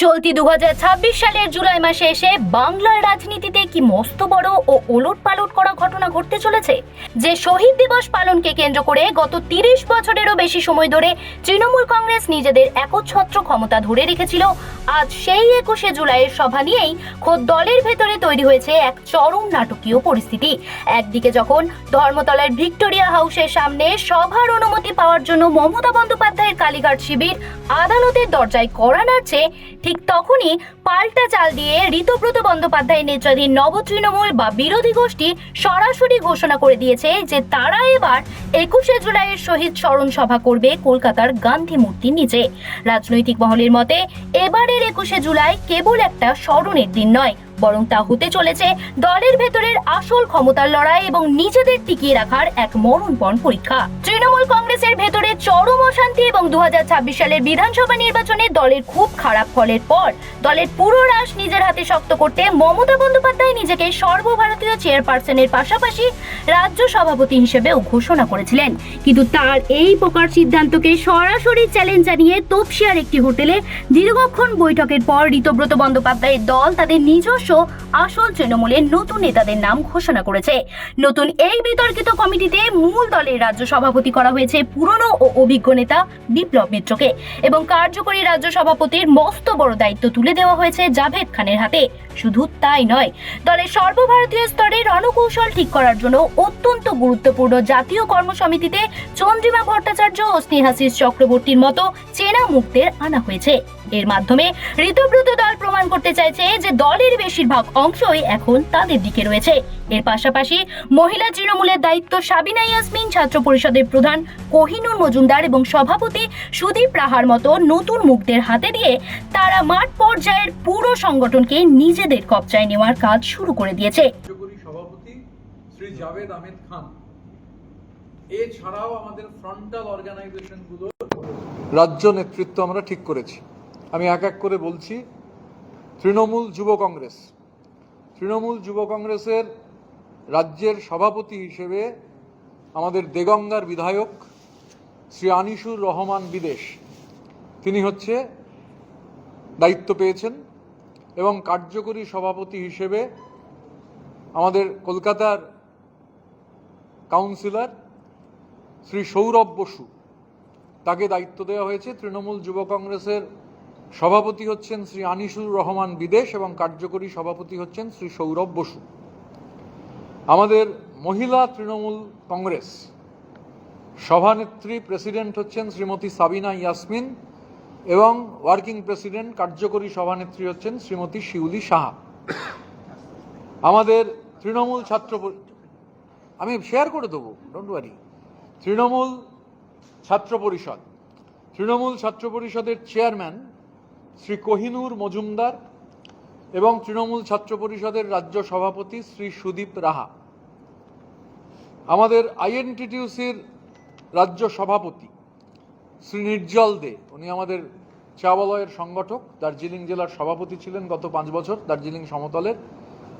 চলতি 2026 সালের জুলাই মাসে এসে বাংলার রাজনীতিতে কি মস্ত বড় ও ওলটপালট করা ঘটনা ঘটতে চলেছে। যে শহীদ দিবস পালনকে কেন্দ্র করে গত 30 বছরেরও বেশি সময় ধরে তৃণমূল কংগ্রেস নিজেদের একচ্ছত্র ক্ষমতা ধরে রেখেছিল, আজ সেই 21শে জুলাইয়ের সভা নিয়েই খোদ দলের ভেতরে তৈরি হয়েছে এক চরম নাটকীয় পরিস্থিতি। একদিকে যখন ধর্মতলার ভিক্টোরিয়া হাউসের সামনে সভার অনুমতি পাওয়ার জন্য মমতা বন্দ্যোপাধ্যায়ের কালীঘাট শিবির আদালতের দরজায় কড়া নাড়ছে, ঠিক তখনই পাল্টা চাল দিয়ে ঋতব্রত বন্দ্যোপাধ্যায়ের নেতৃত্বাধীন নব তৃণমূল বা বিরোধী গোষ্ঠী সরাসরি ঘোষণা করে দিয়েছে যে তারা এবার 21শে জুলাইয়ের শহীদ স্মরণ সভা করবে কলকাতার গান্ধী মূর্তির নিচে। রাজনৈতিক মহলের মতে এবারের 21শে জুলাই কেবল একটা স্মরণের দিন নয়, বরং তা হতে চলেছে দলের ভেতরের আসল ক্ষমতার লড়াই এবং নিজেদের টিকিয়ে রাখার এক মরণপণ পরীক্ষা। তৃণমূল কংগ্রেসের ভেতরে চরম অশান্তি এবং 2026 সালের বিধানসভা নির্বাচনে দলের খুব খারাপ ফলের পর দলের পুরো রাশ নিজের হাতে শক্ত করতে মমতা বন্দ্যোপাধ্যায় নিজেকে সর্বভারতীয় চেয়ারপারসনের পাশাপাশি রাজ্য সভাপতি হিসেবেও ঘোষণা করেছিলেন। কিন্তু তার এই প্রকার সিদ্ধান্তকে সরাসরি চ্যালেঞ্জ জানিয়ে তপসিয়ার একটি হোটেলে দীর্ঘক্ষণ বৈঠকের পর ঋতব্রত বন্দ্যোপাধ্যায়ের দল তাদের নিজস্ব আসল তৃণমূলের নতুন নেতাদের নাম ঘোষণা করেছে। নতুন এই বিতর্কিত কমিটিতে মূল দলের রাজ্য সভাপতি করা হয়েছে পুরনো ও অভিজ্ঞ নেতা বিপ্লব মিত্রকে এবং কার্যকরী রাজ্য সভাপতির মস্ত বড় দায়িত্ব তুলে দেওয়া হয়েছে জাভেদ খানের হাতে। শুধু তাই নয়, দলের সর্বভারতীয় স্তরে রণকৌশল ঠিক করার জন্য অত্যন্ত গুরুত্বপূর্ণ জাতীয় কর্মসমিতিতে চন্দ্রিমা ভট্টাচার্য ও স্নেহাশিস চক্রবর্তীর মতো চেনা মুখদের আনা হয়েছে। এর মাধ্যমে ঋতব্রত দল প্রমাণ করতে চাইছে যে দলের বেশিরভাগ অংশই এখন তাদের দিকে রয়েছে। এর পাশাপাশি মহিলা তৃণমূলের দায়িত্ব সাবিনা ইয়াসমিন, ছাত্র পরিষদের প্রধান কোহিনুর মজুমদার এবং সভাপতি সুদীপ রাহার মতো নতুন মুখদের হাতে দিয়ে তারা মাঠ পর্যায়ের পুরো সংগঠনকে নিজেদের কবজায় নেওয়ার কাজ শুরু করে দিয়েছে। সভাপতি শ্রী জাভেদ আহমেদ খান এছাড়াও আমাদের ফ্রন্টাল অর্গানাইজেশনগুলো রাজ্য নেতৃত্ব আমরা ঠিক করেছি। আমি এক এক করে বলছি। তৃণমূল যুব কংগ্রেস, তৃণমূল যুব কংগ্রেসের রাজ্যের সভাপতি হিসেবে আমাদের দেগঙ্গার বিধায়ক শ্রী আনিসুর রহমান বিদেশ, তিনি হচ্ছে দায়িত্ব পেয়েছেন এবং কার্যকরী সভাপতি হিসেবে আমাদের কলকাতার কাউন্সিলর শ্রী সৌরভ বসু, তাকে দায়িত্ব দেওয়া হয়েছে। তৃণমূল যুব কংগ্রেসের সভাপতি হচ্ছেন শ্রী আনিসুর রহমান বিদেশ এবং কার্যকরী সভাপতি হচ্ছেন শ্রী সৌরভ বসু। আমাদের মহিলা তৃণমূল কংগ্রেস সভানেত্রী প্রেসিডেন্ট হচ্ছেন শ্রীমতী সাবিনা ইয়াসমিন এবং ওয়ার্কিং প্রেসিডেন্ট কার্যকরী সভানেত্রী হচ্ছেন শ্রীমতী শিউলি সাহা। আমাদের তৃণমূল আমি শেয়ার করে দেবো, ডোন্ট ওয়ারি। তৃণমূল ছাত্র পরিষদের চেয়ারম্যান শ্রী কোহিনুর মজুমদার এবং তৃণমূল ছাত্র পরিষদের রাজ্য সভাপতি শ্রী সুদীপ রাহা। আমাদের আইএনটিটিউসির রাজ্য সভাপতি শ্রী নির্জল দে, উনি আমাদের চা বলয়ের সংগঠক, দার্জিলিং জেলার সভাপতি ছিলেন গত 5 বছর দার্জিলিং সমতলের।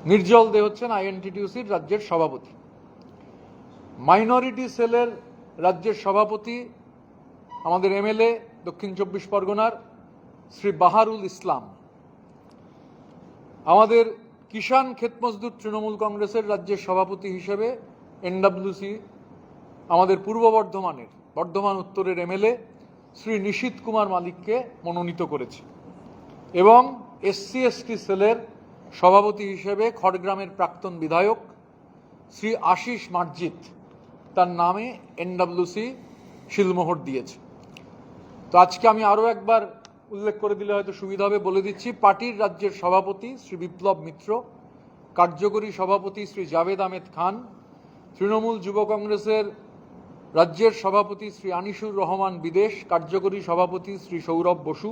নির্জল দে হচ্ছেন আইএনটিটিউসির রাজ্যের সভাপতি। মাইনরিটি সেলের রাজ্যের সভাপতি আমাদের এমএলএ দক্ষিণ 24 পরগনার শ্রী বাহারুল ইসলাম। আমাদের কিষাণ ক্ষেতমজদুর তৃণমূল কংগ্রেসের রাজ্যের সভাপতি হিসেবে এনডব্লিউসি আমাদের পূর্ব বর্ধমান উত্তরের এমএলএ শ্রী নিশীথ কুমার মালিককে মনোনীত করেছে এবং এসসি এসটি সেলের সভাপতি হিসেবে খড়গ্রামের প্রাক্তন বিধায়ক শ্রী আশিস মার্জিত, তার নামে এনডব্লিউসি শিলমোহর দিয়েছে। তো আজকে আমি আরও একবার উল্লেখ করে দিলে হয়তো সুবিধা হবে, বলে দিচ্ছি। পার্টির রাজ্যের সভাপতি শ্রী বিপ্লব মিত্র, কার্যকরী সভাপতি শ্রী জাভেদ আহমেদ খান, তৃণমূল যুব কংগ্রেসের রাজ্যের সভাপতি শ্রী আনিসুর রহমান বিদেশ, কার্যকরী সভাপতি শ্রী সৌরভ বসু,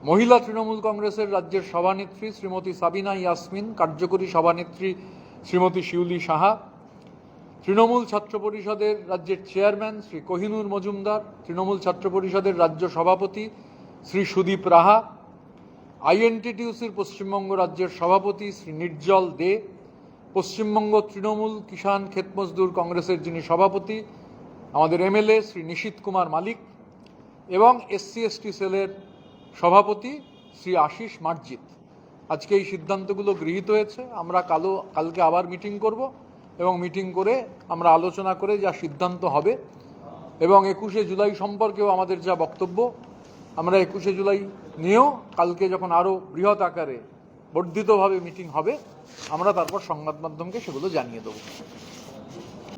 মহিলা তৃণমূল কংগ্রেসের রাজ্যের সভানেত্রী শ্রীমতী সাবিনা ইয়াসমিন, কার্যকরী সভানেত্রী শ্রীমতী শিউলি সাহা, তৃণমূল ছাত্র পরিষদের রাজ্যের চেয়ারম্যান শ্রী কোহিনুর মজুমদার, তৃণমূল ছাত্র পরিষদের রাজ্য সভাপতি শ্রী সুদীপ রাহা, আইএনটিটিউসির পশ্চিমবঙ্গ রাজ্যের সভাপতি শ্রী নির্জল দে, পশ্চিমবঙ্গ তৃণমূল কিষাণ ক্ষেতমজদুর কংগ্রেসের যিনি সভাপতি আমাদের এমএলএ শ্রী নিশীথ কুমার মালিক এবং এসসি এসটি সেলের সভাপতি শ্রী আশিস মার্জিত। আজকে এই সিদ্ধান্তগুলো গৃহীত হয়েছে। আমরা কালকে আবার মিটিং করব এবং মিটিং করে আমরা আলোচনা করে যা সিদ্ধান্ত হবে এবং 21শে জুলাই সম্পর্কেও আমাদের যা বক্তব্য আমরা 21শে জুলাই নিয়েও কালকে যখন আরও বৃহৎ আকারে বর্ধিতভাবে মিটিং হবে আমরা তারপর সংবাদ মাধ্যমকে সেগুলো জানিয়ে দেবো।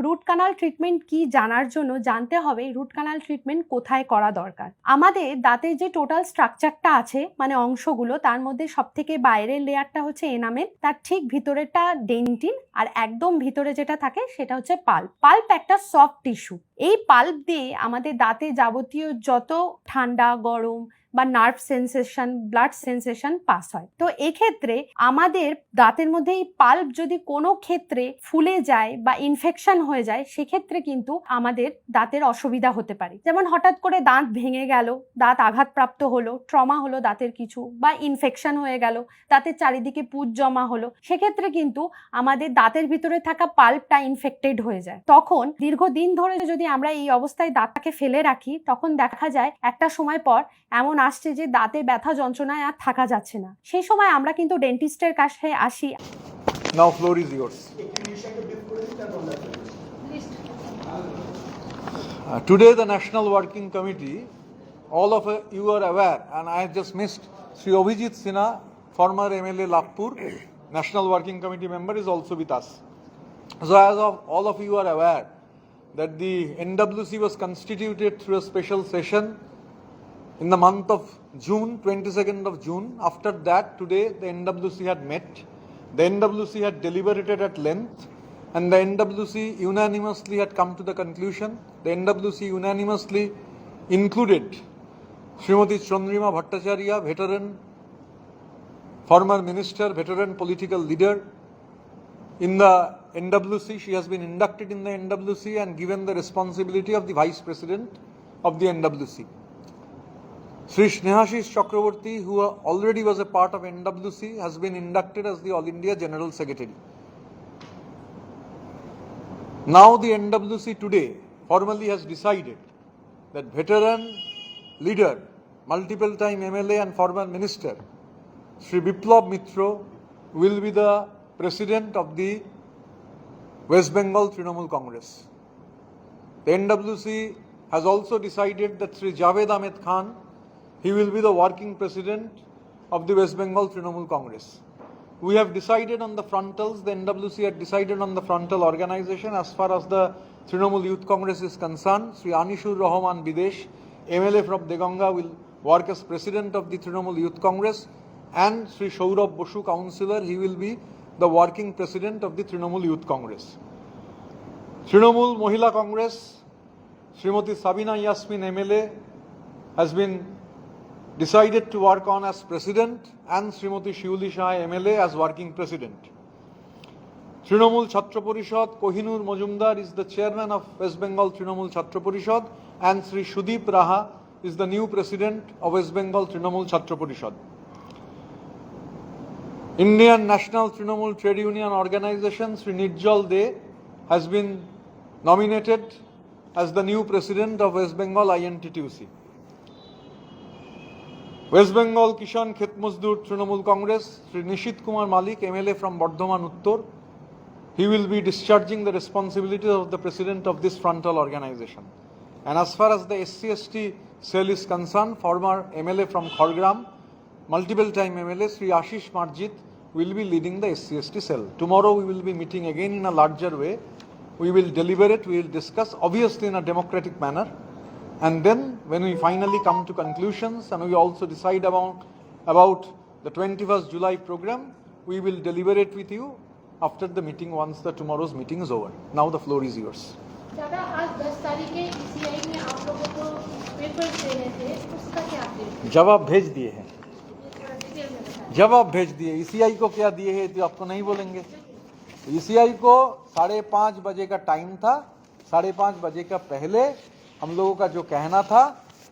রুট কানাল ট্রিটমেন্ট কি জানার জন্য জানতে হবে রুট কানাল ট্রিটমেন্ট কোথায় করা দরকার। আমাদের দাঁতের যে টোটাল স্ট্রাকচারটা আছে মানে অংশগুলো, তার মধ্যে সব থেকে বাইরের লেয়ারটা হচ্ছে এনামেল, তার ঠিক ভিতরেরটা ডেন্টিন, আর একদম ভিতরে যেটা থাকে সেটা হচ্ছে পাল্প। পাল্প একটা সফট টিস্যু। এই পাল্প দিয়ে আমাদের দাঁতে যাবতীয় যত ঠান্ডা গরম বা nerve sensation, blood sensation pass হয়। তো এক্ষেত্রে আমাদের দাঁতের মধ্যে এই পাল্প যদি কোনো ক্ষেত্রে ফুলে যায় বা ইনফেকশন হয়ে যায় সেক্ষেত্রে কিন্তু আমাদের দাঁতের অসুবিধা হতে পারে। যেমন হঠাৎ করে দাঁত ভেঙে গেল, দাঁত আঘাতপ্রাপ্ত হলো, ট্রমা হলো দাঁতের কিছু, বা ইনফেকশন হয়ে গেল, দাঁতের চারিদিকে পুঁজ জমা হলো, সেক্ষেত্রে কিন্তু আমাদের দাঁতের ভিতরে থাকা পাল্পটা ইনফেক্টেড হয়ে যায়। তখন দীর্ঘদিন ধরে যদি আমরা এই অবস্থায় দাঁতটাকে ফেলে রাখি তখন দেখা যায় একটা সময় পর এমন আসছে যে দাঁতে ব্যথা যন্ত্রণায় আর থাকা যাচ্ছে না। সেই সময় আমরা কিন্তু ডেন্টিস্টের কাছে আসি। Now floor is yours. Today the National Working Committee, all of you are aware, and I have just missed Sri Abhijit Sinha, former MLA Lapur, National Working Committee member, is also with us. So as of all of you are aware that the NWC was constituted through a special session in the month of June, 22nd of June. After that, today the NWC had met. The NWC had deliberated at length and the NWC unanimously had come to the conclusion. The NWC unanimously included Srimati Chandrima Bhattacharya, veteran, former minister, veteran political leader in the NWC. She has been inducted in the NWC and given the responsibility of the Vice President of the NWC. Sri Snehashish Chakraborty, who already was a part of NWC, has been inducted as the All India General Secretary. Now the NWC today formally has decided that veteran leader, multiple time MLA and former minister, Sri Biplab Mitra will be the president of the West Bengal Trinamool Congress. The NWC has also decided that Sri Javed Ahmed Khan, he will be the working president of the West Bengal Trinamool Congress. We have decided on the frontals, the NWC had decided on the frontal organization as far as the Trinamool Youth Congress is concerned. Sri Anishur Rahman Bidesh, MLA from Deganga, will work as president of the Trinamool Youth Congress, and Sri Shaurabh Bosu, councillor, he will be the working president of the Trinamool Youth Congress. Trinamool Mohila Congress, Srimati Sabina Yasmin MLA has been decided to work on as president, and Srimati Shiuli Shah MLA as working president. Trinamool Chhatra Parishad, Kohinoor Majumdar is the chairman of West Bengal Trinamool Chhatra Parishad, and Sri Shudeep Raha is the new president of West Bengal Trinamool Chhatra Parishad. Indian National Trinamool Trade Union Organization, Sri Nirjal De, has been nominated as the new president of West Bengal INTTUC. West Bengal Kishan Khet Mazdoor Trinamool Congress, Sri Nishit Kumar Malik, MLA from Bardhaman Uttor, he will be discharging the responsibilities of the president of this frontal organization. And as far as the SC/ST cell is concerned, former MLA from Khargram, multiple time MLA Sri Ashish Marjit will be leading the SC/ST cell. Tomorrow we will be meeting again in a larger way. We will deliberate, we will discuss, obviously in a democratic manner. And then when we finally come to conclusions and we also decide about the 21st July program, we will deliberate with you after the meeting once the tomorrow's meeting is over. Now the floor is yours. दादा आज 10 तारीख के ECI में आप लोगों को papers देने थे, उसका क्या अपडेट? जवाब भेज दिए हैं, थोड़ा डिटेल में बताएं। जवाब भेज दिए। ECI को क्या दिए हैं तो आपको नहीं बोलेंगे। ECI को 5:30 बजे का टाइम था, 5:30 बजे का पहले हम लोगों का जो कहना था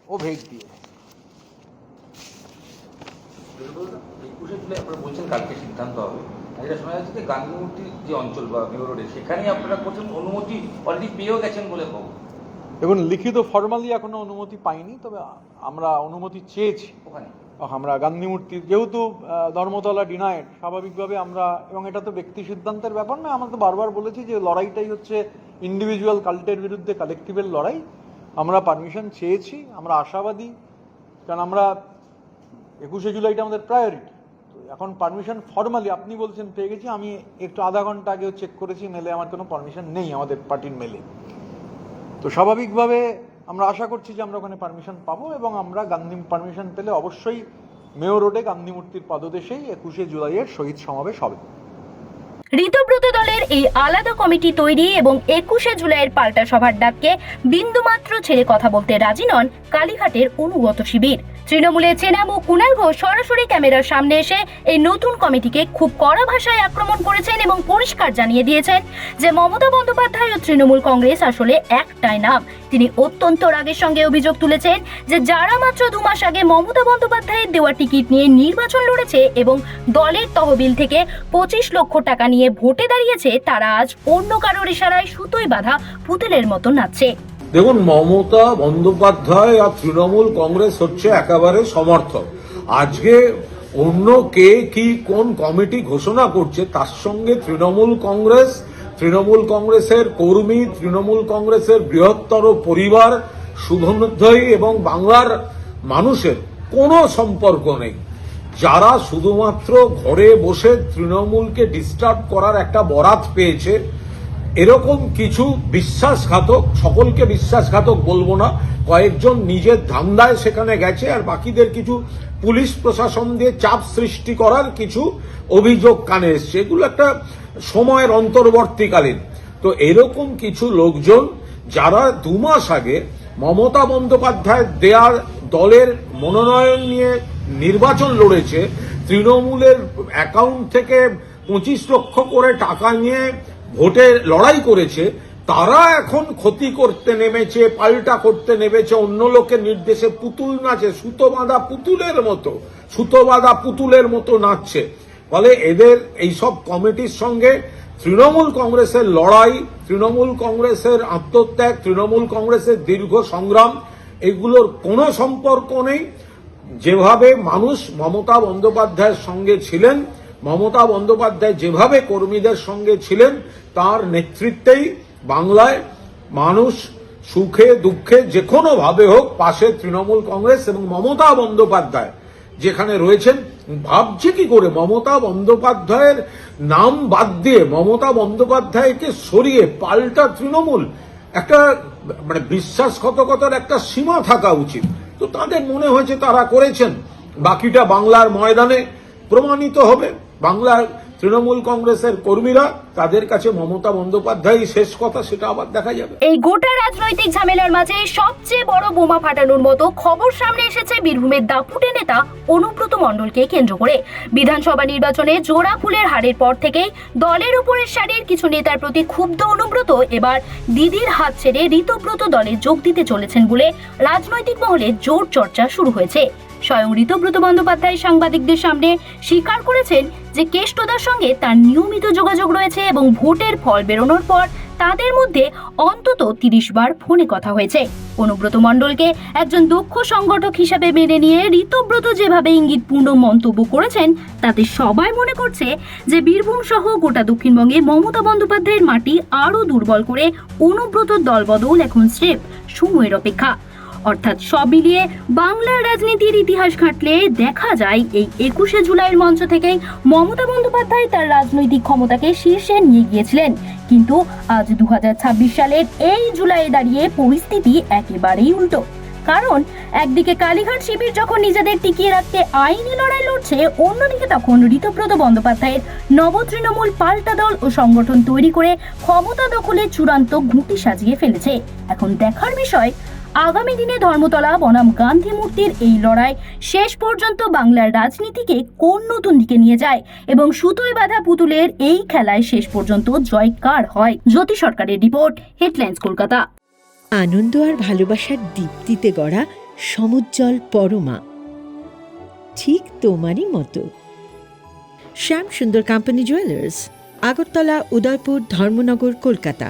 वो भेज दिए। বলছেন কালকে সিদ্ধান্ত হবে, এটা শোনা যাচ্ছে যে গান্ধী মূর্তির যে অঞ্চল বা মেয়র রোডে সেখানেই আপনারা করছেন, অনুমতি অলরেডি পেয়েও গেছেন বলে খবর। দেখুন লিখিত ফর্মালি এখনো অনুমতি পাইনি, তবে আমরা অনুমতি চেয়েছি। ওখানে আমরা গান্ধী মূর্তি যেহেতু ধর্মতলা ডিনায়েড, স্বাভাবিকভাবে আমরা, এবং এটা তো ব্যক্তি সিদ্ধান্তের ব্যাপার না, আমরা তো বারবার বলেছি যে লড়াইটাই হচ্ছে ইন্ডিভিজুয়াল কাল্টের বিরুদ্ধে কালেকটিভের লড়াই। আমরা পারমিশন চেয়েছি, আমরা আশাবাদী, কারণ আমরা 21শে জুলাইটা আমাদের প্রায়োরিটি। তো এখন পারমিশন ফর্মালি আপনি বলছেন পেয়ে গেছি, আমি একটু আধা ঘন্টা আগেও চেক করেছি মেলে, আমার কোনো পারমিশন নেই আমাদের পার্টির মেলে। তো স্বাভাবিকভাবে আমরা আশা করছি যে আমরা ওখানে পারমিশন পাবো, এবং আমরা গান্ধী পারমিশন পেলে অবশ্যই মেয়র রোডে গান্ধী মূর্তির পাদদেশেই 21শে জুলাইয়ের শহীদ সমাবেশ হবে। ঋতব্রত দলের এই আলাদা কমিটি তৈরি এবং 21শে জুলাইয়ের পাল্টা সভার ডাককে বিন্দুমাত্র ছেড়ে কথা বলতে রাজি নন কালীঘাটের অনুগত শিবির। তৃণমূলের চেনা মুখ কুণাল ঘোষ সরাসরি ক্যামেরার সামনে এসে এই নতুন কমিটিকে খুব কড়া ভাষায় আক্রমণ করেছেন এবং পরিষ্কার জানিয়ে দিয়েছেন যে মমতা বন্দ্যোপাধ্যায় ও তৃণমূল কংগ্রেস আসলে একটাই নাম। তিনি অত্যন্ত রাগের সঙ্গে অভিযোগ তুলেছেন যে যারা মাত্র 2 মাস আগে মমতা বন্দ্যোপাধ্যায়ের দেওয়া টিকিট নিয়ে নির্বাচন লড়েছে এবং দলের তহবিল থেকে 25 লক্ষ টাকা নিয়ে ভোটে দাঁড়িয়েছে, তারা আজ অন্য কারোর ইশারায় সুতোয় বাঁধা পুতুলের মতো নাচছে। দেখুন, মমতা বন্দ্যোপাধ্যায় আর তৃণমূল কংগ্রেস হচ্ছে একেবারে সমর্থক। আজকে অন্য কে কি কোন কমিটি ঘোষণা করছে তার সঙ্গে তৃণমূল কংগ্রেসের কর্মী, তৃণমূল কংগ্রেসের বৃহত্তর পরিবার, শুভেচ্ছাই এবং বাংলার মানুষের কোনো সম্পর্ক নেই। যারা শুধুমাত্র ঘরে বসে তৃণমূলকে ডিস্টার্ব করার একটা বরাত পেয়েছে, এরকম কিছু বিশ্বাসঘাতক, সকলকে বিশ্বাসঘাতক বলবো না, কয়েকজন নিজের ধান্দায় সেখানে গেছে, আর বাকিদের কিছু পুলিশ প্রশাসন দিয়ে চাপ সৃষ্টি করার কিছু অভিযোগ কানে এসছে। এগুলো একটা সময়ের অন্তর্বর্তীকালীন। তো এরকম কিছু লোকজন যারা 2 মাস আগে মমতা বন্দ্যোপাধ্যায় দেয়ার দলের মনোনয়ন নিয়ে নির্বাচন লড়েছে, তৃণমূলের অ্যাকাউন্ট থেকে 25 লক্ষ করে টাকা নিয়ে ভোটে লড়াই করেছে, তারা এখন ক্ষতি করতে নেমেছে, পাল্টা করতে নেমেছে, অন্য লোকের নির্দেশে পুতুল নাচে, সুতো বাঁধা পুতুলের মতো নাচছে। ফলে এদের এইসব কমিটির সঙ্গে তৃণমূল কংগ্রেসের লড়াই, তৃণমূল কংগ্রেসের আত্মত্যাগ, তৃণমূল কংগ্রেসের দীর্ঘ সংগ্রাম, এগুলোর কোনো সম্পর্ক নেই। যেভাবে মানুষ মমতা বন্দ্যোপাধ্যায়ের সঙ্গে ছিলেন, মমতা বন্দ্যোপাধ্যায় যেভাবে কর্মীদের সঙ্গে ছিলেন, তার নেতৃত্বেই বাংলায় মানুষ সুখে দুঃখে যে কোনো ভাবে হোক পাশে তৃণমূল কংগ্রেস এবং মমতা বন্দ্যোপাধ্যায় যেখানে রয়েছেন। ভাবছে কি করে মমতা বন্দ্যোপাধ্যায়ের নাম বাদ দিয়ে, মমতা বন্দ্যোপাধ্যায়কে সরিয়ে পাল্টা তৃণমূল, একটা মানে বিশ্বাসঘাতকতার একটা সীমা থাকা উচিত। তো তাদের মনে হয়েছে তারা করেছেন, বাকিটা বাংলার ময়দানে প্রমাণিত হবে। বাংলার তৃণমূল কংগ্রেসের কর্মীরা, তাদের কাছে মমতা বন্দ্যোপাধ্যায় শেষ কথা, সেটা আবার দেখা যাবে। এই গোটা রাজনৈতিক ঝামেলার মাঝে সবচেয়ে বড় বোমা ফাটানোর মতো খবর সামনে এসেছে বীরভূমের দাপুটে নেতা অনুব্রত মণ্ডলকে কেন্দ্র করে। বিধানসভা নির্বাচনে জোড়া ফুলের হারের পর থেকেই দলের উপরের সারির কিছু নেতার প্রতি ক্ষুব্ধ অনুব্রত এবার দিদির হাত ছেড়ে ঋতব্রত দলে যোগ দিতে চলেছেন বলে রাজনৈতিক মহলে জোর চর্চা শুরু হয়েছে। স্বয়ং ঋতব্রত বন্দ্যোপাধ্যায় সাংবাদিকদের সামনে স্বীকার করেছেন যে কেষ্টদার সঙ্গে তার নিয়মিত যোগাযোগ রয়েছে এবং ভোটের ফল বেরোনোর পর তাদের মধ্যে অন্তত 30 বার ফোনে কথা হয়েছে। অনুব্রত মণ্ডলকে একজন দক্ষ সংগঠক হিসেবে মেনে নিয়ে ঋতব্রত যেভাবে ইঙ্গিতপূর্ণ মন্তব্য করেছেন, তাতে সবাই মনে করছে যে বীরভূম সহ গোটা দক্ষিণবঙ্গে মমতা বন্দ্যোপাধ্যায়ের মাটি আরও দুর্বল করে অনুব্রতর দলবদল এখন স্রেফ সময়ের অপেক্ষা। অর্থাৎ সব মিলিয়ে বাংলার রাজনীতির ইতিহাস ঘাঁটলে দেখা যায় এই 21শে জুলাইয়ের মঞ্চ থেকেই মমতা বন্দ্যোপাধ্যায় তার রাজনৈতিক ক্ষমতাকে শীর্ষে নিয়ে গিয়েছিলেন, কিন্তু আজ 2026 সালের এই জুলাইয়ে দাঁড়িয়ে পরিস্থিতি একেবারেই উল্টো। কারণ একদিকে কালীঘাট শিবির যখন নিজেদের টিকিয়ে রাখতে আইনি লড়াই লড়ছে, অন্যদিকে তখন ঋতব্রত বন্দ্যোপাধ্যায়ের নব তৃণমূল পাল্টা দল ও সংগঠন তৈরি করে ক্ষমতা দখলের চূড়ান্ত ঘুঁটি সাজিয়ে ফেলেছে। এখন দেখার বিষয়, আগামী দিনে ধর্মতলা বনাম গান্ধী মূর্তির এই লড়াই শেষ পর্যন্ত বাংলার রাজনীতিকে কোন নতুন দিকে নিয়ে যায় এবং সুতোয় বাঁধা পুতুলের এই খেলায় শেষ পর্যন্ত জয় কার হয়। জ্যোতি সরকারের রিপোর্ট, হেডলাইন্স কলকাতা। আনন্দ আর ভালোবাসার দীপ্তিতে গড়া সমুজ্জ্বল পরমা, ঠিক তোমারই মতো। শ্যাম সুন্দর কোম্পানি জুয়েলার্স, আগরতলা, উদয়পুর, ধর্মনগর, কলকাতা।